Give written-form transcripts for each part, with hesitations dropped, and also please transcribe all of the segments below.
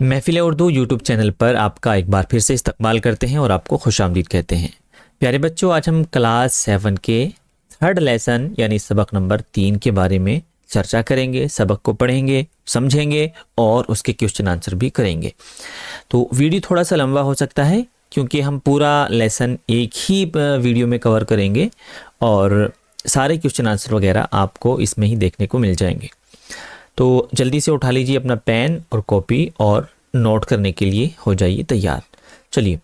महफिल Urdu YouTube channel पर आपका एक बार फिर से इस्तकबाल करते हैं और आपको खुशामदीद कहते हैं। प्यारे बच्चों, आज हम क्लास 7 के थर्ड लेसन यानी सबक नंबर 3 के बारे में चर्चा करेंगे। सबक को पढ़ेंगे, समझेंगे और उसके क्वेश्चन आंसर भी करेंगे। तो वीडियो थोड़ा सा लंबा हो सकता है क्योंकि हम पूरा लेसन एक ही वीडियो में कवर करेंगे और सारे क्वेश्चन आंसर वगैरह आपको इसमें ही देखने को मिल जाएंगे। तो जल्दी से उठा लीजिए अपना पेन और कॉपी और नोट करने के लिए हो जाइए तैयार। चलिए,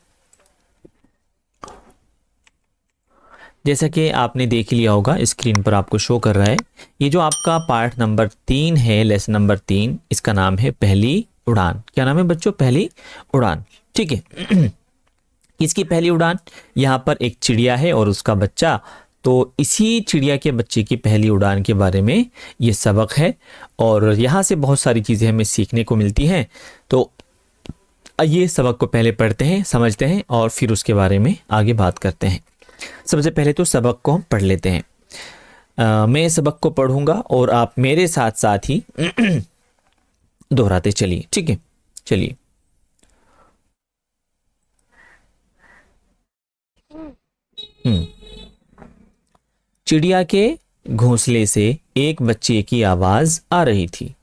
जैसा कि आपने देख लिया होगा स्क्रीन पर आपको शो कर रहा है, ये जो आपका पार्ट नंबर 3 है, लेसन नंबर 3, इसका नाम है पहली उड़ान। क्या नाम है बच्चों? पहली उड़ान। ठीक है। किसकी पहली उड़ान? यहाँ पर एक चिड़िया है और उसका बच्चा। तो इसी चिड़िया के बच्चे की पहली उड़ान के बारे में ये सबक है और यहाँ से बहुत सारी चीज़ें हमें सीखने को मिलती हैं। तो ये सबक को पहले पढ़ते हैं, समझते हैं और फिर उसके बारे में आगे बात करते हैं। सबसे पहले तो सबक को हम पढ़ लेते हैं। मैं सबक को पढ़ूंगा और आप मेरे साथ साथ ही दोहराते चलिए। ठीक है, चलिए। चिड़िया के घोंसले से एक बच्चे की आवाज आ रही थी।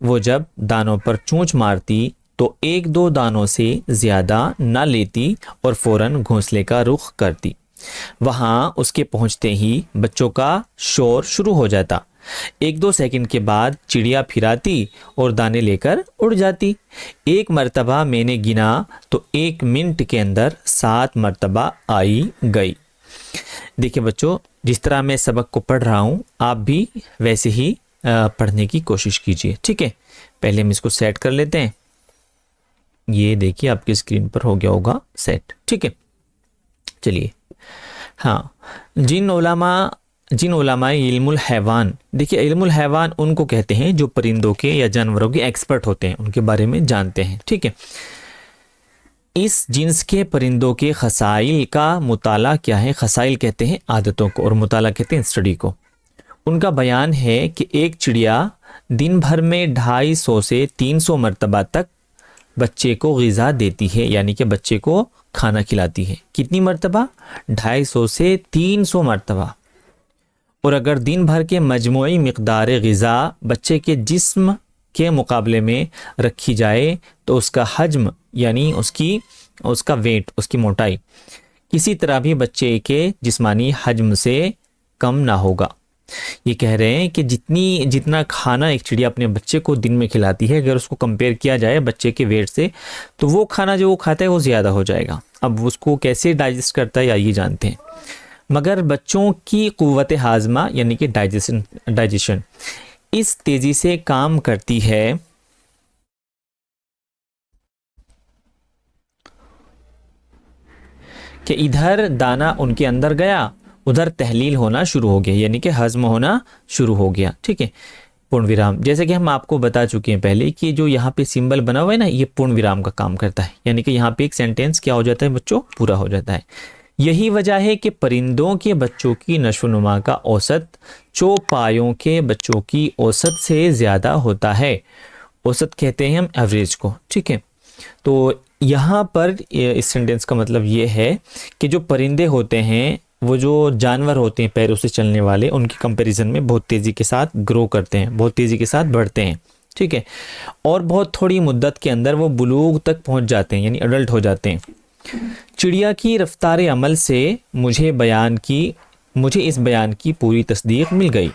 वो जब दानों पर चोंच मारती तो एक दो दानों से ज्यादा ना लेती और फौरन घोंसले का रुख करती। वहां उसके पहुंचते ही बच्चों का शोर शुरू हो जाता। एक दो सेकंड के बाद चिड़िया फिराती और दाने लेकर उड़ जाती। एक मर्तबा मैंने गिना तो 1 मिनट के अंदर 7 मर्तबा आई गई। देखिए बच्चों, जिस तरह मैं सबक को पढ़ रहा हूं, आप भी वैसे ही पढ़ने की कोशिश कीजिए। ठीक है, पहले हम इसको सेट कर लेते हैं। ये देखिए आपकी स्क्रीन पर हो गया होगा सेट। ठीक है, चलिए। हाँ, जिन उलमा इल्मुल हैवान, देखिए इल्मुल हैवान उनको कहते हैं जो परिंदों के या जानवरों के एक्सपर्ट होते हैं, उनके बारे में जानते हैं। ठीक है, इस जिन्स के परिंदों के खसाइल का मुताला क्या है? खसाइल कहते हैं आदतों को और मुताला कहते हैं स्टडी को। उनका बयान है कि एक चिड़िया दिन भर में 250 से 300 मरतबा तक बच्चे को ग़िज़ा देती है, यानी कि बच्चे को खाना खिलाती है। कितनी मरतबा? 250 से 300 मरतबा। और अगर दिन भर के मजमूई मिक़दार ग़िज़ा बच्चे के जिस्म के मुकाबले में रखी जाए तो उसका हजम यानी उसका वेट, उसकी मोटाई किसी तरह भी बच्चे के जिस्मानी हजम से कम ना होगा। ये कह रहे हैं कि जितना खाना एक चिड़िया अपने बच्चे को दिन में खिलाती है, अगर उसको कंपेयर किया जाए बच्चे के वेट से, तो वो खाना जो वो खाता है वो ज़्यादा हो जाएगा। अब उसको कैसे डाइजेस्ट करता है या ये जानते हैं। मगर बच्चों की क़ुव्वत हाज़मा यानी कि डाइजेशन इस तेज़ी से काम करती है कि इधर दाना उनके अंदर गया, उधर तहलील होना शुरू हो गया, यानी कि हजम होना शुरू हो गया। ठीक है, पूर्ण विराम, जैसे कि हम आपको बता चुके हैं पहले कि जो यहाँ पे सिंबल बना हुआ है ना, ये पूर्ण विराम का काम करता है, यानी कि यहाँ पे एक सेंटेंस क्या हो जाता है बच्चों? पूरा हो जाता है। यही वजह है कि परिंदों के बच्चों की नशोनुमा का औसत चौपायों के बच्चों की औसत से ज़्यादा होता है। औसत कहते हैं हम एवरेज को। ठीक है, तो यहाँ पर इस सेंटेंस का मतलब ये है कि जो परिंदे होते हैं, वो जो जानवर होते हैं पैरों से चलने वाले, उनकी कंपैरिजन में बहुत तेज़ी के साथ ग्रो करते हैं, बहुत तेज़ी के साथ बढ़ते हैं। ठीक है, और बहुत थोड़ी मुद्दत के अंदर वो बुलूग तक पहुँच जाते हैं, यानी अडल्ट हो जाते हैं। चिड़िया की रफ्तार अमल से मुझे इस बयान की पूरी तस्दीक मिल गई।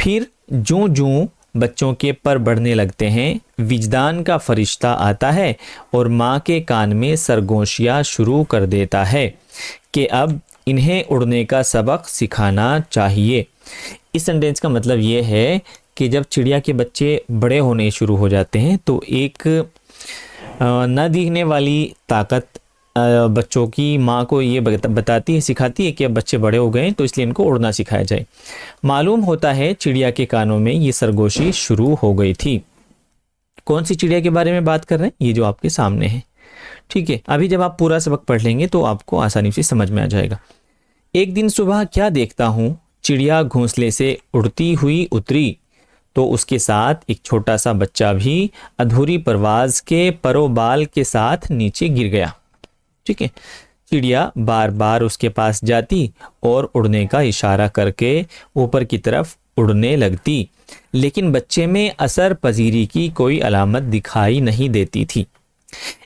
फिर जूं बच्चों के पर बढ़ने लगते हैं, विजदान का फरिश्ता आता है और माँ के कान में सरगोशियाँ शुरू कर देता है कि अब इन्हें उड़ने का सबक सिखाना चाहिए। इस सेंटेंस का मतलब ये है कि जब चिड़िया के बच्चे बड़े होने शुरू हो जाते हैं तो एक न दिखने वाली ताकत बच्चों की माँ को ये बताती है, सिखाती है कि अब बच्चे बड़े हो गए तो इसलिए इनको उड़ना सिखाया जाए। मालूम होता है चिड़िया के कानों में ये सरगोशी शुरू हो गई थी। कौन सी चिड़िया के बारे में बात कर रहे हैं? ये जो आपके सामने है। ठीक है, अभी जब आप पूरा सबक पढ़ लेंगे तो आपको आसानी से समझ में आ जाएगा। एक दिन सुबह क्या देखता हूँ, चिड़िया घोंसले से उड़ती हुई उतरी तो उसके साथ एक छोटा सा बच्चा भी अधूरी परवाज के परोबाल के साथ नीचे गिर गया। ठीक है, चिड़िया बार बार उसके पास जाती और उड़ने का इशारा करके ऊपर की तरफ उड़ने लगती, लेकिन बच्चे में असर पजीरी की कोई अलामत दिखाई नहीं देती थी।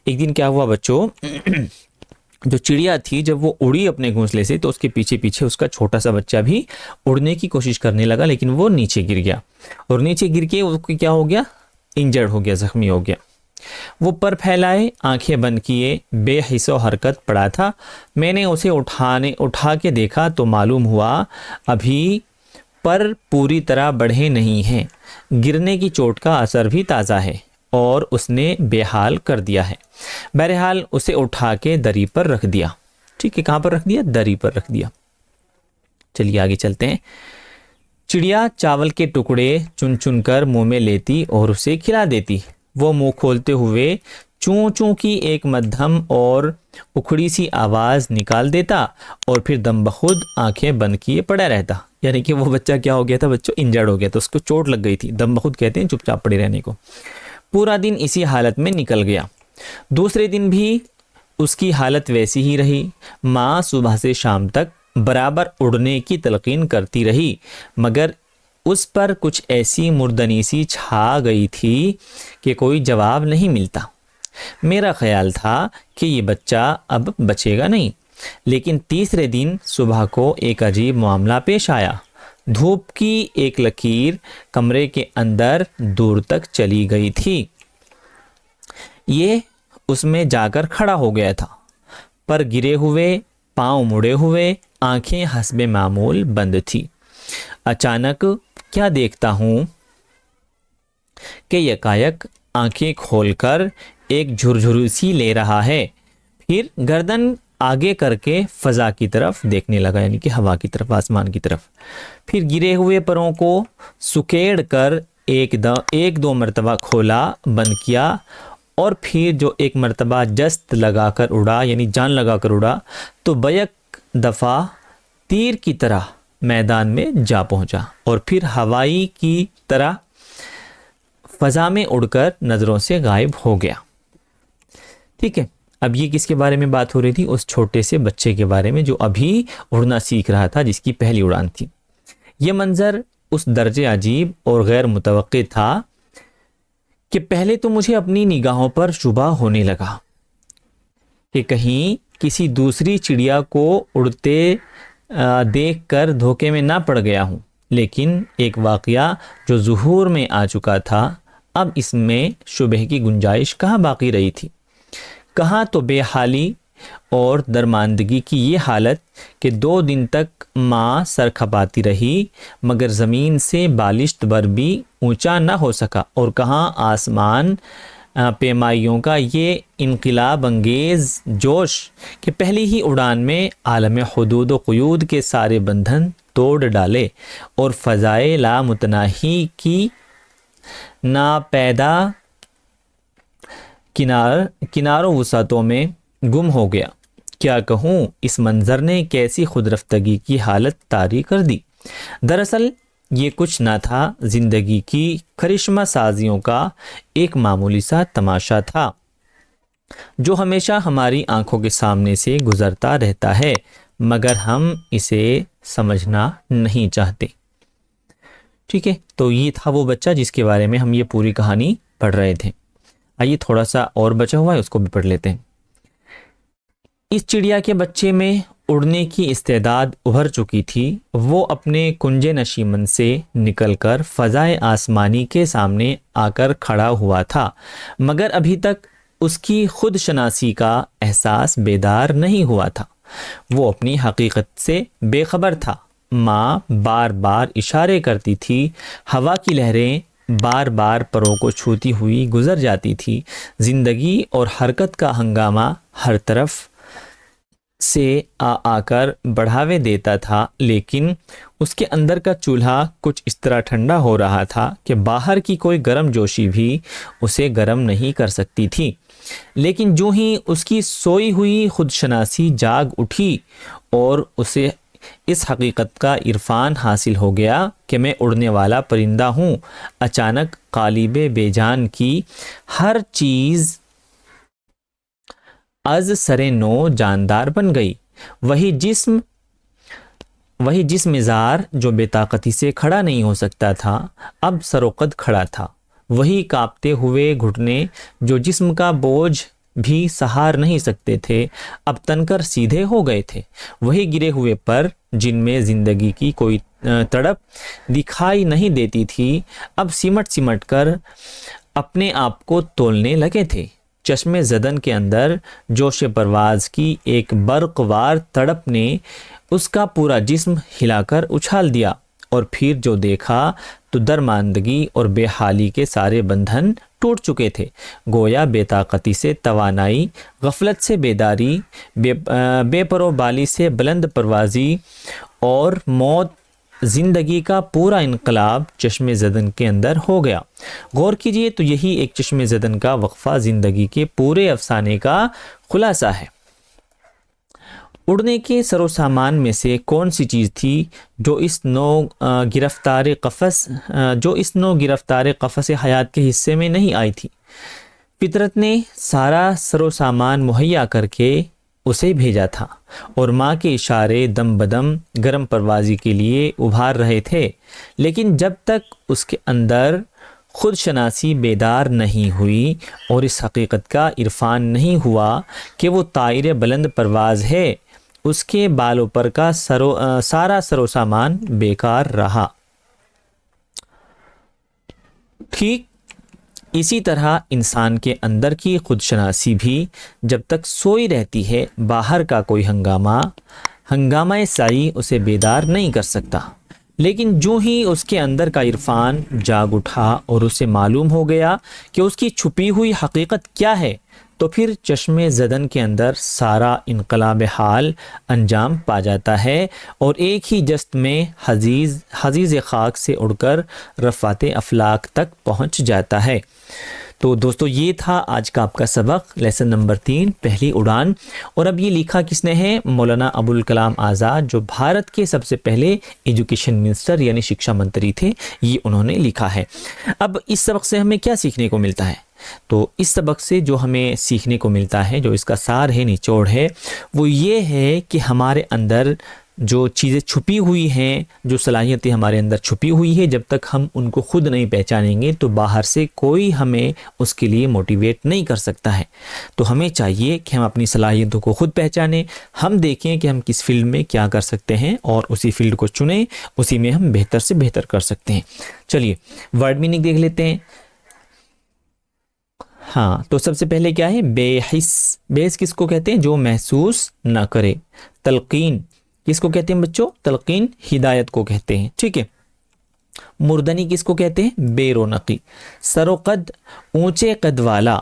एक दिन क्या हुआ बच्चों, जो चिड़िया थी जब वो उड़ी अपने घोंसले से तो उसके पीछे पीछे उसका छोटा सा बच्चा भी उड़ने की कोशिश करने लगा, लेकिन वो नीचे गिर गया और नीचे गिर के उसको क्या हो गया, इंजर्ड हो गया, जख्मी हो गया। वो पर फैलाए, आंखें बंद किए, बेहिस्सो हरकत पड़ा था। मैंने उसे उठा के देखा तो मालूम हुआ अभी पर पूरी तरह बढ़े नहीं हैं, गिरने की चोट का असर भी ताज़ा है और उसने बेहाल कर दिया है। बहरहाल उसे उठा के दरी पर रख दिया। ठीक है, कहाँ पर रख दिया, दरी पर रख दिया। चलिए आगे चलते हैं। चिड़िया चावल के टुकड़े चुन चुन कर मुंह में लेती और उसे खिला देती। वो मुंह खोलते हुए चूं चूं की एक मध्यम और उखड़ी सी आवाज निकाल देता और फिर दम बखुद आंखें बंद किए पड़ा रहता। यानी कि वो बच्चा क्या हो गया था बच्चों, इंजर्ड हो गया था, उसको चोट लग गई थी। दम बखुद कहते हैं चुपचाप पड़े रहने को। पूरा दिन इसी हालत में निकल गया। दूसरे दिन भी उसकी हालत वैसी ही रही। माँ सुबह से शाम तक बराबर उड़ने की तलकीन करती रही, मगर उस पर कुछ ऐसी मुर्दनी सी छा गई थी कि कोई जवाब नहीं मिलता। मेरा ख्याल था कि ये बच्चा अब बचेगा नहीं, लेकिन तीसरे दिन सुबह को एक अजीब मामला पेश आया। धूप की एक लकीर कमरे के अंदर दूर तक चली गई थी। ये उसमें जाकर खड़ा हो गया था, पर गिरे हुए, पांव मुड़े हुए, आंखें हस्बे मामूल बंद थी। अचानक क्या देखता हूं कि यकायक आंखें खोलकर एक झुरझुरी सी ले रहा है, फिर गर्दन आगे करके फजा की तरफ देखने लगा, यानी कि हवा की तरफ, आसमान की तरफ। फिर गिरे हुए परों को सुकेड़ कर एक दो मरतबा खोला, बंद किया और फिर जो एक मरतबा जस्त लगाकर उड़ा, यानी जान लगाकर उड़ा, तो बैक दफ़ा तीर की तरह मैदान में जा पहुंचा और फिर हवाई की तरह फजा में उड़कर नज़रों से गायब हो गया। ठीक है, अब ये किसके बारे में बात हो रही थी, उस छोटे से बच्चे के बारे में जो अभी उड़ना सीख रहा था, जिसकी पहली उड़ान थी। यह मंजर उस दर्जे अजीब और गैर मुतवक्के था कि पहले तो मुझे अपनी निगाहों पर शुबा होने लगा कि कहीं किसी दूसरी चिड़िया को उड़ते देखकर धोखे में ना पड़ गया हूँ, लेकिन एक वाक़या जो ज़ुहूर में आ चुका था, अब इसमें शुबह की गुंजाइश कहाँ बाकी रही थी। कहाँ तो बेहाली और दरमानदगी की ये हालत कि 2 दिन तक माँ सर खपाती रही मगर ज़मीन से बालिश्त भर भी ऊंचा न हो सका, और कहाँ आसमान पेमाइयों का ये इनकलाब अंगेज़ जोश कि पहली ही उड़ान में आलम हुदूद व क़ुयूद के सारे बंधन तोड़ डाले और फ़ज़ाए लामुतनाही की नापैदा किनारों वसातों में गुम हो गया। क्या कहूँ, इस मंज़र ने कैसी खुदरफ्तगी की हालत तारी कर दी। दरअसल ये कुछ ना था, ज़िंदगी की करिश्मा साजियों का एक मामूली सा तमाशा था जो हमेशा हमारी आंखों के सामने से गुज़रता रहता है, मगर हम इसे समझना नहीं चाहते। ठीक है, तो ये था वो बच्चा जिसके बारे में हम ये पूरी कहानी पढ़ रहे थे। आइए थोड़ा सा और बचा हुआ है उसको भी पढ़ लेते हैं। इस चिड़िया के बच्चे में उड़ने की इस्तेदाद उभर चुकी थी। वो अपने कुंजे नशीमन से निकलकर फ़ज़ाए आसमानी के सामने आकर खड़ा हुआ था, मगर अभी तक उसकी खुद शनासी का एहसास बेदार नहीं हुआ था। वो अपनी हकीकत से बेखबर था। माँ बार बार इशारे करती थी, हवा की लहरें बार बार परों को छूती हुई गुजर जाती थी। ज़िंदगी और हरकत का हंगामा हर तरफ से आकर बढ़ावे देता था, लेकिन उसके अंदर का चूल्हा कुछ इस तरह ठंडा हो रहा था कि बाहर की कोई गर्म जोशी भी उसे गर्म नहीं कर सकती थी। लेकिन जो ही उसकी सोई हुई खुदशनासी जाग उठी और उसे इस हकीकत का इरफान हासिल हो गया कि मैं उड़ने वाला परिंदा हूँ। अचानक कालिबे बेजान की हर चीज़ अज सरे नो जानदार बन गई। वही जिस्म इज़ार जो बेताकती से खड़ा नहीं हो सकता था, अब सरोकद खड़ा था। वही कांपते हुए घुटने जो जिस्म का बोझ भी सहार नहीं सकते थे, अब तनकर सीधे हो गए थे। वही गिरे हुए पर जिनमें ज़िंदगी की कोई तड़प दिखाई नहीं देती थी, अब सिमट सिमट कर अपने आप को तोलने लगे थे। चश्मे ज़दन के अंदर जोश परवाज़ की एक बर्क़वार तड़प ने उसका पूरा जिस्म हिलाकर उछाल दिया, और फिर जो देखा तो दरमानदगी और बेहाली के सारे बंधन टूट चुके थे। गोया बेताकती से तवानाई, गफलत से बेदारी, बेपरोबाली से बुलंद परवाज़ी और मौत, ज़िंदगी का पूरा इनकलाब चश्मे ज़दन के अंदर हो गया। गौर कीजिए तो यही एक चश्मे ज़दन का वक्फ़ा ज़िंदगी के पूरे अफसाने का खुलासा है। उड़ने के सरो सामान में से कौन सी चीज़ थी जो इस नो गिरफ्तार कफ़स हयात के हिस्से में नहीं आई थी। फितरत ने सारा सरो सामान मुहैया करके उसे भेजा था, और माँ के इशारे दम बदम गर्म परवाज़ी के लिए उभार रहे थे। लेकिन जब तक उसके अंदर खुद शनासी बेदार नहीं हुई और इस हकीकत का इरफान नहीं हुआ कि वो ताइर बुलंद परवाज़ है, उसके बालों पर का सारा सरो सामान बेकार रहा। ठीक इसी तरह इंसान के अंदर की खुदशनासी भी जब तक सोई रहती है, बाहर का कोई हंगामा साई उसे बेदार नहीं कर सकता। लेकिन जो ही उसके अंदर का इरफान जाग उठा और उसे मालूम हो गया कि उसकी छुपी हुई हकीकत क्या है, तो फिर चश्मे ज़दन के अंदर सारा इनकलाब हाल अंजाम पा जाता है और एक ही जस्त में हजीज़ खाक से उड़कर रफ़ाते अफलाक तक पहुंच जाता है। तो दोस्तों ये था आज का आपका सबक, लेसन नंबर 3, पहली उड़ान। और अब ये लिखा किसने है? मौलाना अबुल कलाम आज़ाद, जो भारत के सबसे पहले एजुकेशन मिनिस्टर यानी शिक्षा मंत्री थे, ये उन्होंने लिखा है। अब इस सबक से हमें क्या सीखने को मिलता है? तो इस सबक से जो हमें सीखने को मिलता है, जो इसका सार है, निचोड़ है, वो ये है कि हमारे अंदर जो चीज़ें छुपी हुई हैं, जो सलाहियतें हमारे अंदर छुपी हुई है, जब तक हम उनको खुद नहीं पहचानेंगे तो बाहर से कोई हमें उसके लिए मोटिवेट नहीं कर सकता है। तो हमें चाहिए कि हम अपनी सलाहियतों को खुद पहचानें, हम देखें कि हम किस फील्ड में क्या कर सकते हैं और उसी फील्ड को चुनें, उसी में हम बेहतर से बेहतर कर सकते हैं। चलिए वर्ड मीनिंग देख लेते हैं। हाँ, तो सबसे पहले क्या है? बेहिस। बेहिस किसको कहते हैं? जो महसूस ना करे। तलकीन किसको कहते हैं बच्चों? तलकीन हिदायत को कहते हैं। ठीक है। मुर्दनी किसको कहते हैं? बेरोनकी। सरोकद ऊंचे कद वाला।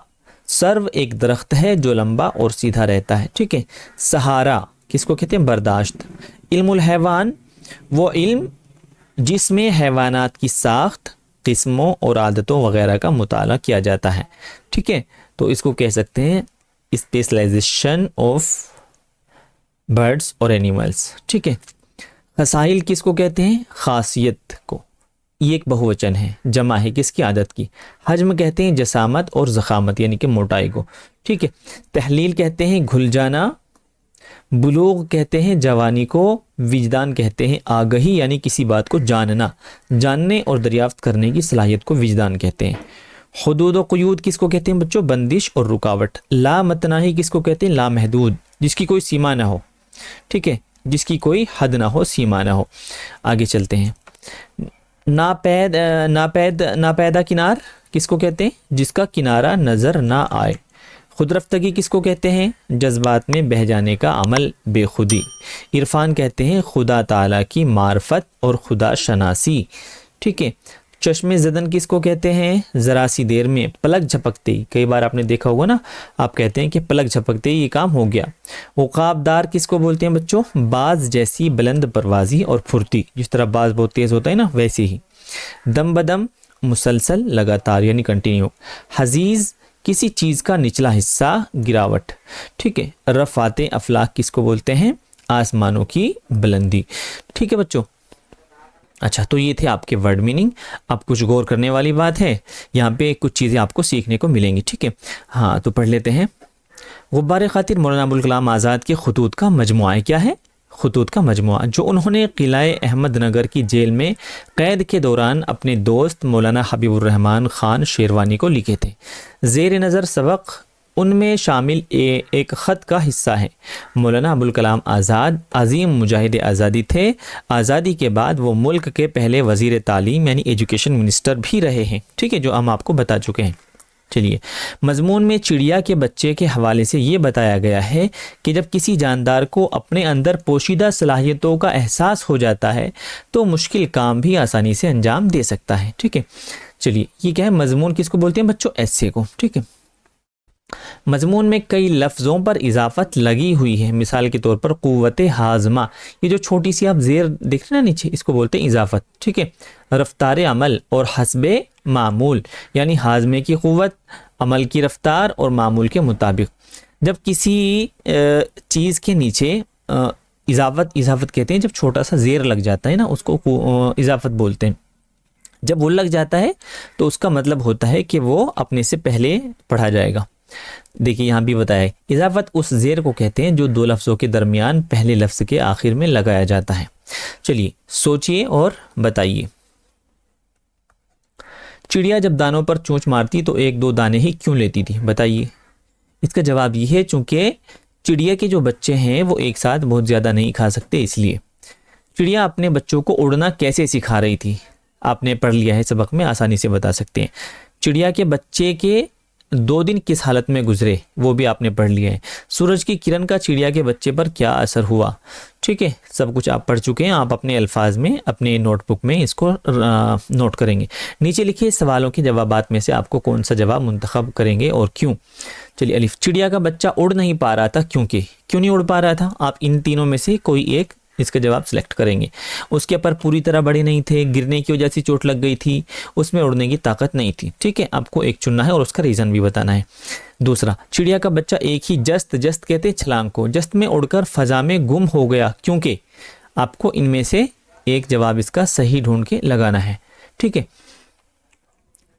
सर्व एक दरख्त है जो लंबा और सीधा रहता है। ठीक है। सहारा किसको कहते हैं? बर्दाश्त। इल्मुल हैवान वो इल्म जिसमें हैवानात की साख्त, किस्मों और आदतों वगैरह का मुताला किया जाता है। ठीक है। तो इसको कह सकते हैं स्पेशलाइजेशन ऑफ बर्ड्स और एनिमल्स। ठीक है। खसाइल किसको कहते हैं? खासियत को। ये एक बहुवचन है, जमा है किसकी? आदत की। हजम कहते हैं जसामत और ज़खामत यानी कि मोटाई को। ठीक है। तहलील कहते हैं घुल जाना। बुलूग कहते हैं जवानी को। विजदान कहते हैं आगही यानी किसी बात को जानना, जानने और दरियाफ्त करने की सलाहियत को विजदान कहते हैं। हुदूद व क़ुयूद किसको कहते हैं बच्चों? बंदिश और रुकावट। ला मतनाही किसको कहते हैं? ला महदूद, जिसकी कोई सीमा ना हो। ठीक है। जिसकी कोई हद ना हो, सीमा ना हो। आगे चलते हैं। नापैदा किनार किसको कहते हैं? जिसका किनारा नज़र ना आए। खुदरफ्तगी किसको कहते हैं? जज्बात में बह जाने का अमल, बेखुदी। इरफान कहते हैं खुदा ताला की मार्फत और खुदा शनासी। ठीक है। चश्मे ज़दन किसको कहते हैं? ज़रा सी देर में, पलक झपकते ही। कई बार आपने देखा होगा ना, आप कहते हैं कि पलक झपकते ही ये काम हो गया। उक़ाबदार किसको बोलते हैं बच्चों? बाज जैसी बुलंद परवाज़ी और फुर्ती, जिस तरह बाज बहुत तेज़ होता है ना, वैसे ही। दम बदम मुसलसल, लगातार यानी कंटिन्यू। हजीज़ किसी चीज़ का निचला हिस्सा, गिरावट। ठीक है। रफ़ाते अफलाक किसको बोलते हैं? आसमानों की बुलंदी। ठीक है बच्चों। अच्छा, तो ये थे आपके वर्ड मीनिंग। अब कुछ गौर करने वाली बात है, यहाँ पे कुछ चीज़ें आपको सीखने को मिलेंगी। ठीक है, हाँ तो पढ़ लेते हैं। गुब्बारे खातिर मौलाना अबुल कलाम आज़ाद के खतूत का मजमुआ क्या है? खतूत का मजमुआ जो उन्होंने किलाए अहमद नगर की जेल में कैद के दौरान अपने दोस्त मौलाना हबीबुर रहमान ख़ान शेरवानी को लिखे थे। ज़ेर नज़र सबक उनमें शामिल एक ख़त का हिस्सा है। मौलाना अबुल कलाम आज़ाद अजीम मुजाहिद आज़ादी थे। आज़ादी के बाद वो मुल्क के पहले वज़ीर तालीम यानी एजुकेशन मिनिस्टर भी रहे हैं। ठीक है, जो हम आपको बता चुके हैं। चलिए, मजमून में चिड़िया के बच्चे के हवाले से ये बताया गया है कि जब किसी जानदार को अपने अंदर पोशीदा सलाहियतों का एहसास हो जाता है तो मुश्किल काम भी आसानी से अंजाम दे सकता है। ठीक है, चलिए, ये क्या है? मजमून किसको बोलते हैं बच्चों? एस्से को। ठीक है, मजमून में कई लफ्ज़ों पर इजाफत लगी हुई है। मिसाल के तौर पर क़ुव्वत हाज़मा, ये जो छोटी सी आप ज़ेर देख रहे हैं ना नीचे, इसको बोलते हैं इजाफत। ठीक है, रफ्तार अमल और हस्बे मामूल यानी हाजमे की क़ुव्वत, अमल की रफ्तार और मामूल के मुताबिक। जब किसी चीज़ के नीचे इजाफत कहते हैं, जब छोटा सा ज़ेर लग जाता है ना, उसको इजाफत बोलते हैं। जब वो लग जाता है तो उसका मतलब होता है कि वो अपने से पहले पढ़ा जाएगा। देखिए, यहाँ भी बताया है, इजाफत उस ज़ेर को कहते हैं जो दो लफ्ज़ों के दरमियान पहले लफ्ज़ के आखिर में लगाया जाता है। चलिए, सोचिए और बताइए। चिड़िया जब दानों पर चोंच मारती तो एक दो दाने ही क्यों लेती थी? बताइए। इसका जवाब ये है, चूंकि चिड़िया के जो बच्चे हैं वो एक साथ बहुत ज़्यादा नहीं खा सकते, इसलिए। चिड़िया अपने बच्चों को उड़ना कैसे सिखा रही थी? आपने पढ़ लिया है सबक में, आसानी से बता सकते हैं। चिड़िया के बच्चे के 2 दिन किस हालत में गुजरे, वो भी आपने पढ़ लिया है। सूरज की किरण का चिड़िया के बच्चे पर क्या असर हुआ? ठीक है, सब कुछ आप पढ़ चुके हैं। आप अपने अल्फाज में अपने नोटबुक में इसको नोट करेंगे। नीचे लिखे सवालों के जवाबात में से आपको कौन सा जवाब मुंतखब करेंगे और क्यों? चलिए, अलिफ, चिड़िया का बच्चा उड़ नहीं पा रहा था, क्योंकि क्यों नहीं उड़ पा रहा था? आप इन तीनों में से कोई एक इसका जवाब सिलेक्ट करेंगे। उसके पर पूरी तरह बड़े नहीं थे, गिरने की वजह से चोट लग गई थी, उसमें उड़ने की ताकत नहीं थी। ठीक है, आपको एक चुनना है और उसका रीज़न भी बताना है। दूसरा, चिड़िया का बच्चा एक ही जस्त कहते हैं छलांग को, जस्त में उड़कर फजा में गुम हो गया, क्योंकि आपको इनमें से एक जवाब इसका सही ढूंढ के लगाना है। ठीक है,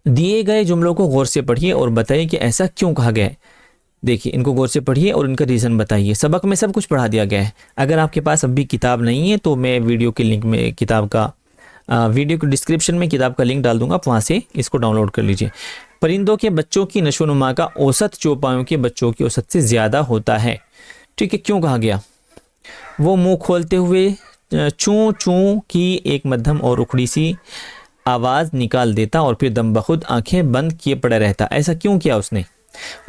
दिए गए जुमलों को गौर से पढ़िए और बताइए कि ऐसा क्यों कहा गया है। देखिए, इनको गौर से पढ़िए और इनका रीज़न बताइए। सबक में सब कुछ पढ़ा दिया गया है। अगर आपके पास अब भी किताब नहीं है तो मैं वीडियो के लिंक में वीडियो के डिस्क्रिप्शन में किताब का लिंक डाल दूंगा, आप वहाँ से इसको डाउनलोड कर लीजिए। परिंदों के बच्चों की नशोनुमा का औसत चौपायों के बच्चों की औसत से ज़्यादा होता है। ठीक है, क्यों कहा गया? वो मुँह खोलते हुए चूँ चूँ की एक मध्यम और उखड़ी सी आवाज़ निकाल देता और फिर दम बखुद आँखें बंद किए पड़ा रहता। ऐसा क्यों किया उसने?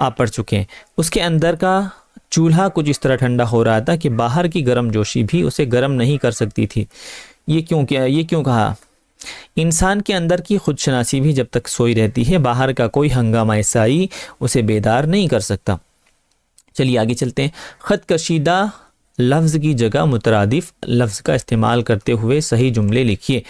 आप पढ़ चुके हैं। उसके अंदर का चूल्हा कुछ इस तरह ठंडा हो रहा था कि बाहर की गर्म जोशी भी उसे गर्म नहीं कर सकती थी। ये क्यों किया? ये क्यों कहा? इंसान के अंदर की खुदशनासी भी जब तक सोई रहती है, बाहर का कोई हंगामा साई उसे बेदार नहीं कर सकता। चलिए आगे चलते हैं। खत कशीदा लफ्ज़ की जगह मुतरादिफ लफ्ज़ का इस्तेमाल करते हुए सही जुमले लिखिए।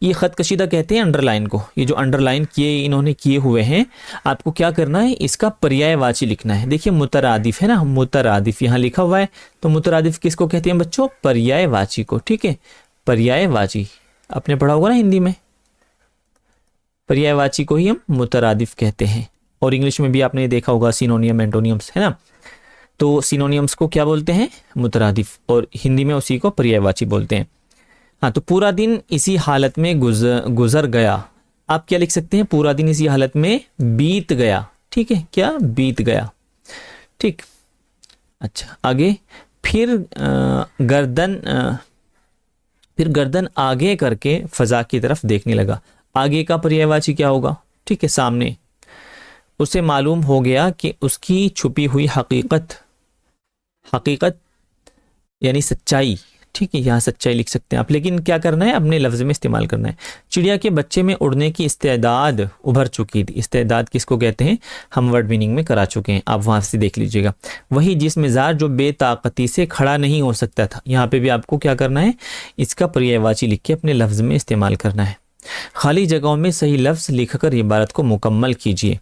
ये ख़त कशीदा कहते हैं अंडरलाइन को। ये जो अंडरलाइन इन्होंने किए हुए हैं, आपको क्या करना है? इसका पर्यायवाची लिखना है। देखिए, मुतरादिफ है ना, मुतरादिफ यहाँ लिखा हुआ है, तो मुतरादिफ किसको कहते हैं बच्चों? पर्यायवाची को। ठीक है, पर्यायवाची आपने पढ़ा होगा ना हिंदी में, पर्यायवाची को ही हम मुतरादिफ कहते हैं। और इंग्लिश में भी आपने देखा होगा सिनोनियम, एंटोनियम्स, है ना। तो सिनोनियम्स को क्या बोलते हैं? मुतरादिफ, और हिंदी में उसी को पर्यायवाची बोलते हैं। हाँ, तो पूरा दिन इसी हालत में गुजर गया। आप क्या लिख सकते हैं? पूरा दिन इसी हालत में बीत गया। ठीक है, क्या बीत गया? ठीक, अच्छा आगे। फिर गर्दन आगे करके फजा की तरफ देखने लगा। आगे का पर्यायवाची क्या होगा? ठीक है, सामने। उसे मालूम हो गया कि उसकी छुपी हुई हकीकत यानी सच्चाई। ठीक है, यहाँ सच्चाई लिख सकते हैं आप, लेकिन क्या करना है? अपने लफ्ज़ में इस्तेमाल करना है। चिड़िया के बच्चे में उड़ने की इस्तेदाद उभर चुकी थी। इस्तेदाद किसको कहते हैं? हम वर्ड मीनिंग में करा चुके हैं, आप वहाँ से देख लीजिएगा। वही जिस मिजाज जो बेताकती से खड़ा नहीं हो सकता था। यहाँ पे भी आपको क्या करना है? इसका पर्यायवाची लिख के अपने लफ्ज़ में इस्तेमाल करना है। खाली जगहों में सही लफ्ज़ लिखकर इबारत को मुकम्मल कीजिए।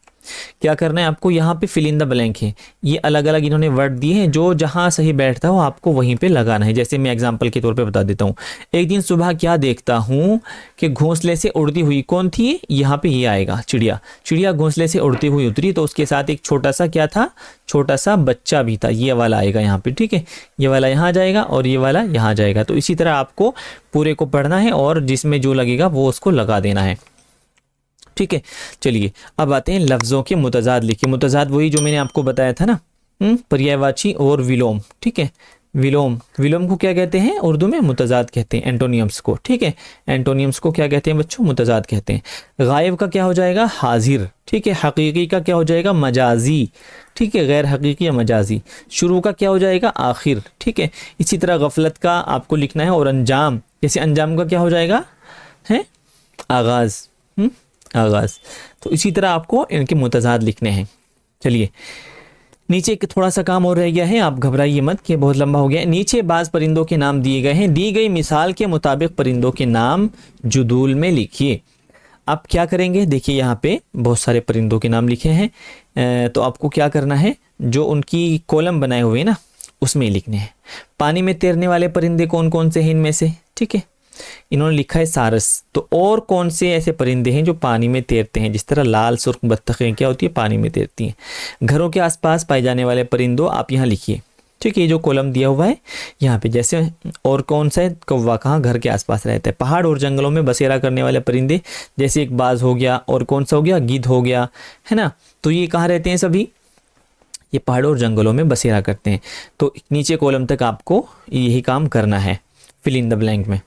क्या करना है आपको, यहाँ पे फिल इन द ब्लैंक है, ये अलग अलग इन्होंने वर्ड दिए हैं, जो जहाँ सही बैठता हो आपको वहीं पे लगाना है। जैसे मैं एग्जांपल के तौर पे बता देता हूँ। एक दिन सुबह क्या देखता हूँ कि घोंसले से उड़ती हुई, कौन थी, यहाँ पे ये आएगा चिड़िया। चिड़िया घोंसले से उड़ती हुई उतरी, तो उसके साथ एक छोटा सा क्या था, छोटा सा बच्चा भी था, ये वाला आएगा यहाँ पे, ठीक है। ये वाला यहाँ जाएगा और ये वाला यहाँ जाएगा। तो इसी तरह आपको पूरे को पढ़ना है और जिसमें जो लगेगा वो उसको लगा देना है, ठीक है। चलिए अब आते हैं लफ्ज़ों के मुतज़ाद लिखिए। मुतज़ाद वही जो मैंने आपको बताया था ना, पर्यायवाची और विलोम, ठीक है। विलोम, विलोम को क्या कहते हैं उर्दू में, मुतज़ाद कहते हैं, एंटोनियम्स को, ठीक है। एंटोनियम्स को क्या कहते हैं बच्चों, मुतज़ाद कहते हैं। गायब का क्या हो जाएगा, हाजिर, ठीक है। हकीकी का क्या हो जाएगा, मजाजी, ठीक है, गैर हकीकी या मजाजी। शुरू का क्या हो जाएगा, आखिर, ठीक है। इसी तरह गफलत का आपको लिखना है। और अंजाम, जैसे अंजाम का क्या हो जाएगा, है आगाज़, आगाज़। तो इसी तरह आपको इनके मुतज़ाद लिखने हैं। चलिए नीचे एक थोड़ा सा काम और रह गया है, आप घबराइए मत कि बहुत लंबा हो गया है। नीचे बाज़ परिंदों के नाम दिए गए हैं, दी गई मिसाल के मुताबिक परिंदों के नाम जुदूल में लिखिए। आप क्या करेंगे, देखिए यहाँ पे बहुत सारे परिंदों के नाम लिखे हैं, तो आपको क्या करना है, जो उनकी कॉलम बनाए हुए हैं ना उसमें लिखने हैं। पानी में तैरने वाले परिंदे कौन कौन से हैं इनमें से, ठीक है। इन्होंने लिखा है सारस। तो और कौन से ऐसे परिंदे हैं जो पानी में तैरते हैं, जिस तरह लाल सुर्ख बत्तखें क्या होती है, पानी में तैरती हैं। घरों के आसपास पाए जाने वाले परिंदों आप यहाँ लिखिए, ठीक है। ये जो कॉलम दिया हुआ है यहाँ पे, जैसे और कौन सा है, कौवा कहाँ घर के आसपास रहता है। पहाड़ और जंगलों में बसेरा करने वाले परिंदे, जैसे एक बाज हो गया, और कौन सा हो गया, गिद्ध हो गया, है ना। तो ये कहाँ रहते हैं सभी, ये पहाड़ों और जंगलों में बसेरा करते हैं। तो नीचे कॉलम तक आपको यही काम करना है, फिल इन द ब्लैंक में।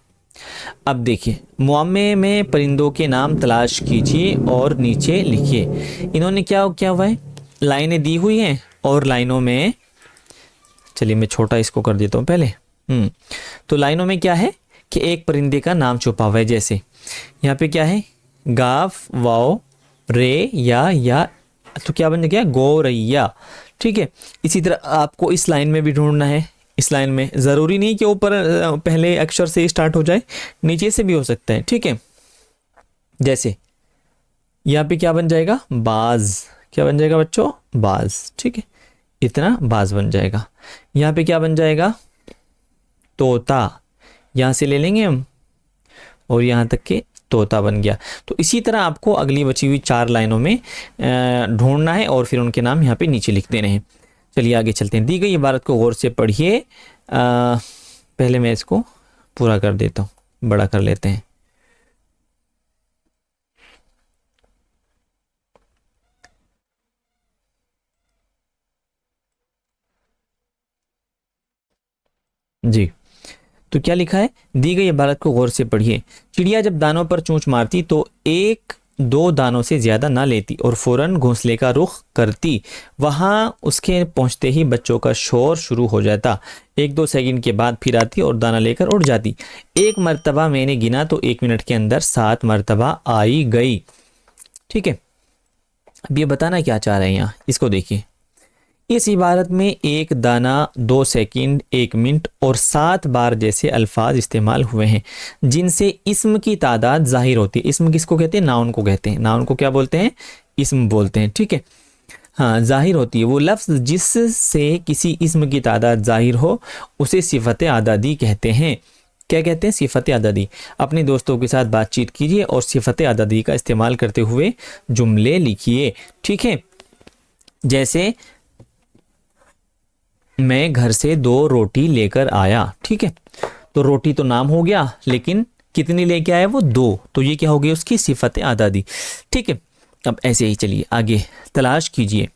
अब देखिए मुआमे में परिंदों के नाम तलाश कीजिए और नीचे लिखिए। इन्होंने क्या क्या हुआ है, लाइनें दी हुई हैं और लाइनों में, चलिए मैं छोटा इसको कर देता हूँ पहले। तो लाइनों में क्या है कि एक परिंदे का नाम छुपा हुआ है। जैसे यहाँ पे क्या है, गाफ, वाओ, रे, या, तो क्या बन गया, गौरैया, ठीक है। इसी तरह आपको इस लाइन में भी ढूंढना है। इस लाइन में ज़रूरी नहीं कि ऊपर पहले अक्षर से स्टार्ट हो जाए, नीचे से भी हो सकता है, ठीक है। जैसे यहाँ पे क्या बन जाएगा, बाज, क्या बन जाएगा बच्चों, बाज, ठीक है। इतना बाज बन जाएगा। यहाँ पे क्या बन जाएगा, तोता, यहाँ से ले लेंगे हम और यहाँ तक के तोता बन गया। तो इसी तरह आपको अगली बची हुई 4 लाइनों में ढूंढना है और फिर उनके नाम यहाँ पे नीचे लिख देने हैं। चलिए आगे चलते हैं। दी गई इबारत को गौर से पढ़िए। पहले मैं इसको पूरा कर देता हूँ, बड़ा कर लेते हैं। जी, तो क्या लिखा है, दी गई इबारत को गौर से पढ़िए। चिड़िया जब दानों पर चोंच मारती तो 1-2 दानों से ज्यादा ना लेती और फौरन घोंसले का रुख करती। वहां उसके पहुंचते ही बच्चों का शोर शुरू हो जाता। 1-2 सेकंड के बाद फिर आती और दाना लेकर उड़ जाती। एक मर्तबा मैंने गिना तो 1 मिनट के अंदर 7 मर्तबा आई गई, ठीक है। अब ये बताना क्या चाह रहे हैं यहाँ, इसको देखिए। इस इबारत में 1 दाना, 2 सेकंड, 1 मिनट और 7 बार जैसे अल्फाज इस्तेमाल हुए हैं जिनसे इस्म की तादाद जाहिर होती है। इस्म किसको कहते हैं, नाउन को कहते हैं। नाउन को क्या बोलते हैं, इस्म बोलते हैं, ठीक है। हाँ, जाहिर होती है। वो लफ्ज़ जिससे किसी इस्म की तादाद जाहिर हो उसे सिफत आदादी कहते हैं। क्या कहते हैं, सिफत आदादी। अपने दोस्तों के साथ बातचीत कीजिए और सिफत आदादी का इस्तेमाल करते हुए जुमले लिखिए, ठीक है। जैसे मैं घर से 2 रोटी लेकर आया, ठीक है। तो रोटी तो नाम हो गया, लेकिन कितनी लेके आया वो, 2। तो ये क्या हो गई, उसकी सिफत आदादी, ठीक है। अब ऐसे ही चलिए आगे, तलाश कीजिए।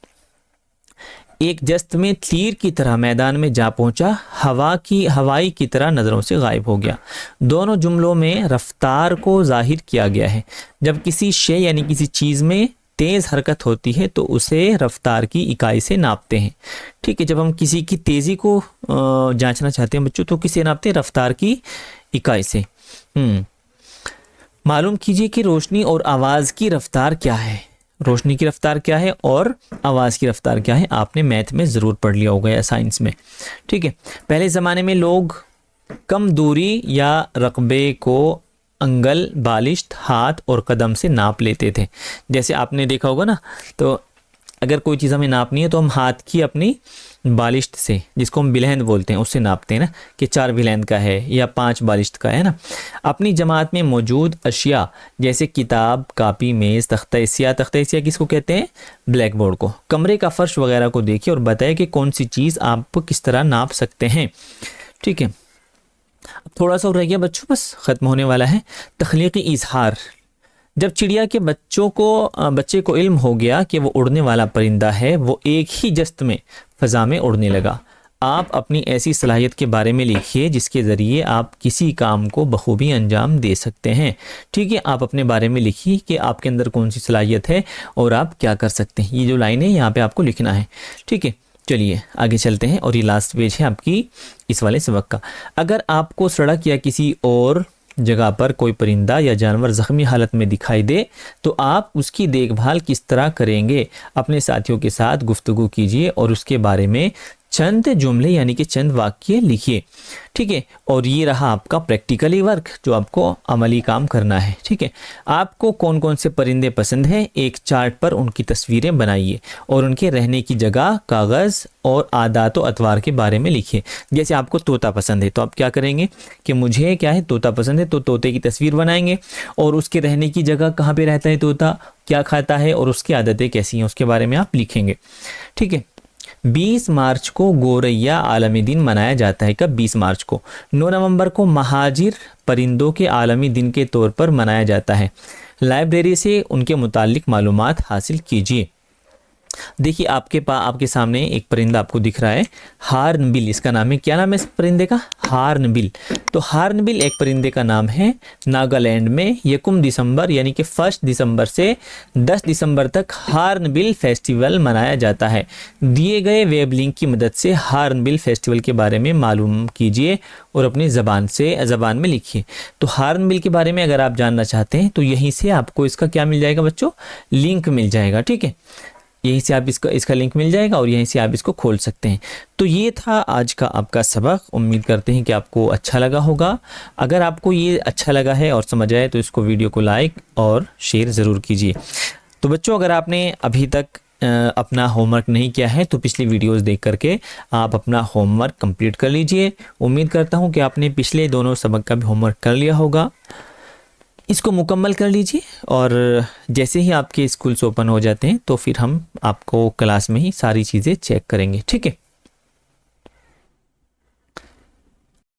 एक जस्त में तीर की तरह मैदान में जा पहुंचा, हवाई की तरह नज़रों से गायब हो गया। दोनों जुमलों में रफ्तार को जाहिर किया गया है। जब किसी शे यानी किसी चीज़ में तेज़ हरकत होती है तो उसे रफ्तार की इकाई से नापते हैं, ठीक है। जब हम किसी की तेज़ी को जांचना चाहते हैं बच्चों, तो किसे नापते हैं, रफ्तार की इकाई से। मालूम कीजिए कि रोशनी और आवाज़ की रफ्तार क्या है। रोशनी की रफ्तार क्या है और आवाज़ की रफ्तार क्या है, आपने मैथ में ज़रूर पढ़ लिया होगा या साइंस में, ठीक है। पहले ज़माने में लोग कम दूरी या रकबे को अंगल, बालिश्त, हाथ और कदम से नाप लेते थे। जैसे आपने देखा होगा ना, तो अगर कोई चीज़ हमें नापनी है तो हम हाथ की अपनी बालिश्त से, जिसको हम बिलहंद बोलते हैं, उससे नापते हैं ना कि 4 बिलहंद का है या 5 बालिश्त का है ना। अपनी जमात में मौजूद अशिया जैसे किताब, कापी, मेज़, तख्ता किसको कहते हैं? ब्लैक बोर्ड को। कमरे का फर्श वगैरह को देखिए और बताएं कि कौन सी चीज़ आप किस तरह नाप सकते हैं। ठीक है, थोड़ा सा और रह गया बच्चों, बस ख़त्म होने वाला है। तख्लीक़ी इजहार। जब चिड़िया के बच्चे को इल्म हो गया कि वो उड़ने वाला परिंदा है, वो एक ही जस्त में फ़ज़ा में उड़ने लगा। आप अपनी ऐसी सलाहियत के बारे में लिखिए जिसके ज़रिए आप किसी काम को बखूबी अंजाम दे सकते हैं। ठीक है, आप अपने बारे में लिखिए कि आपके अंदर कौन सी सलाहियत है और आप क्या कर सकते हैं। ये जो लाइन है यहाँ पे आपको लिखना है। ठीक है, चलिए आगे चलते हैं और ये लास्ट पेज है आपकी इस वाले सबक का। अगर आपको सड़क या किसी और जगह पर कोई परिंदा या जानवर ज़ख्मी हालत में दिखाई दे तो आप उसकी देखभाल किस तरह करेंगे? अपने साथियों के साथ गुफ्तगू कीजिए और उसके बारे में चंद जुमले यानी कि चंद वाक्य लिखिए। ठीक है, और ये रहा आपका प्रैक्टिकली वर्क जो आपको अमली काम करना है। ठीक है, आपको कौन कौन से परिंदे पसंद हैं, एक चार्ट पर उनकी तस्वीरें बनाइए और उनके रहने की जगह, कागज़ और आदात व अतवार के बारे में लिखिए। जैसे आपको तोता पसंद है तो आप क्या करेंगे कि मुझे क्या है, तोता पसंद है, तो तोते की तस्वीर बनाएंगे और उसके रहने की जगह, कहाँ पे रहता है तोता, क्या खाता है और उसकी आदतें कैसी हैं, उसके बारे में आप लिखेंगे। ठीक है, 20 मार्च को गोरैया आलमी दिन मनाया जाता है। कब? 20 मार्च को। 9 नवंबर को महाजिर परिंदों के आलमी दिन के तौर पर मनाया जाता है। लाइब्रेरी से उनके मुतालिक मालूमात हासिल कीजिए। देखिए आपके सामने एक परिंदा आपको दिख रहा है, हार्नबिल इसका नाम है। क्या नाम है इस परिंदे का? हार्नबिल। तो हार्नबिल एक परिंदे का नाम है। नागालैंड में 1 दिसंबर यानी कि 1 दिसंबर से 10 दिसंबर तक हार्नबिल फेस्टिवल मनाया जाता है। दिए गए वेब लिंक की मदद से हार्नबिल फेस्टिवल के बारे में मालूम कीजिए और अपनी ज़बान में लिखिए। तो हार्नबिल के बारे में अगर आप जानना चाहते हैं तो यहीं से आपको इसका क्या मिल जाएगा बच्चों? लिंक मिल जाएगा। ठीक है, यहीं से आप इसका लिंक मिल जाएगा और यहीं से आप इसको खोल सकते हैं। तो ये था आज का आपका सबक। उम्मीद करते हैं कि आपको अच्छा लगा होगा। अगर आपको ये अच्छा लगा है और समझ आए तो इसको वीडियो को लाइक और शेयर ज़रूर कीजिए। तो बच्चों, अगर आपने अभी तक अपना होमवर्क नहीं किया है तो पिछली वीडियोस देख करके आप अपना होमवर्क कंप्लीट कर लीजिए। उम्मीद करता हूँ कि आपने पिछले दोनों सबक का भी होमवर्क कर लिया होगा। इसको मुकम्मल कर लीजिए और जैसे ही आपके स्कूल्स ओपन हो जाते हैं तो फिर हम आपको क्लास में ही सारी चीज़ें चेक करेंगे। ठीक है।